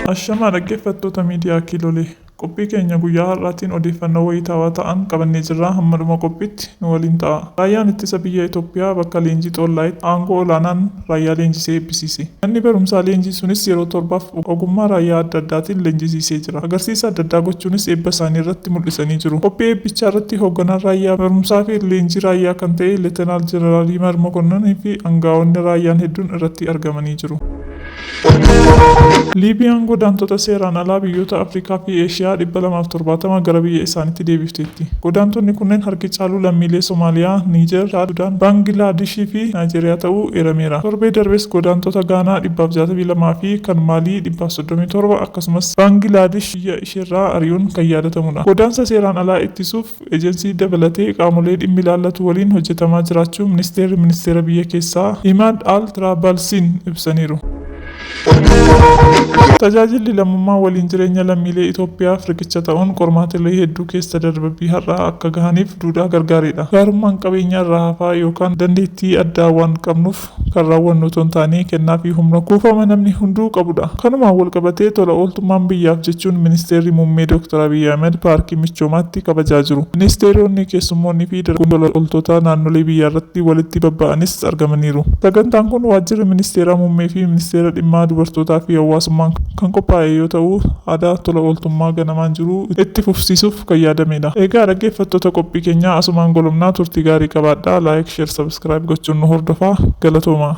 Ashama dhaggeeffattoota miidiyaa Kiilolee. Qophii keenya guyyaa har'aatiin odeeffannoo wayitaawaa ta'an qabannee jirra. Hamma qophiitti nu waliin ta'a. Raayyaan ittisa biyya Itoophiyaa bakka leenjii Xollaayitti aangoo olaanaan raayyaa leenjisee eebbisiise. Manni barumsaa leenjii sunis yeroo torbaaf ogummaa raayyaa adda addaatiin leenjisiisee jira. Agarsiisa adda addaa gochuunis eebba isaanii irratti mul'isanii jiru. Qophii eebbichaa irratti hoogganaan raayyaa barumsaa fi leenjii raayyaa kan ta'e Leetanaal Jeneraal Yimar Mokonnon fi aangaa'onni raayyaan hedduun irratti argamanii jiru. Liibiyaan godaantota seeraan alaa biyyoota Afrikaa fi Eeshiyaa 270 gara biyya isaaniitti deebifteetti. Godaantonni kunneen harki caalu lammiilee Somaaliyaa, Niijer, Sudaan, Baangilaadesh fi Naayijeeriyaa ta'uu eerameera. Torbee darbes godaantota Gaanaa 162 fi kan Maalii 137 akkasumas Baangilaadesh biyya isheerraa ari'uun kan yaadatamudha. Godaansa seeraan alaa ittisuuf eejensii dabalatee qaamolee dhimmi ilaallatu waliin hojjetamaa jiraachuu ministeera biyya keessaa Imaad Al-Traabalsiin ibsaniiru. Tajaajilli lammummaa waliin jireenya lammiilee Itoophiyaa riqicha ta'uun qormaatilee hedduu keessa darbii har'aa akka gahaniif duudhaa gargaareedha. Gaarummaan qabeenyaa irraa hafaa yookaan dandeettii addaa waan qabnuuf kan raawwannu otoo hin taane kennaa fi humna kuufama namni hunduu qabudha. Kanumaan wal qabatee tola ooltummaan biyyaaf jechuun ministeerri muummee Dr. Abiy Ahmed paarkii Michoomaatti kabajaa jiru. Ministeeronni, keessummoonni fi dargaggoonni tola ooltotaa naannolee biyyaa irratti walitti babba'anis argamaniiru. Sagantaan kun waajjira ministeera muummee fi ministeera dhimma dubartootaa fi hawaasummaan kan qophaa'e yoo ta'u, aadaa tola ooltummaa ganamaan jiru itti fufsiisuuf kan yaadamedha. Egaa dhaggeeffattoota qophii keenyaa asumaan golomnaa turtii gaarii qabaadhaa. Laayik, sheer, sabskiraayib gochuun nu hordofaa. Galatoomaa.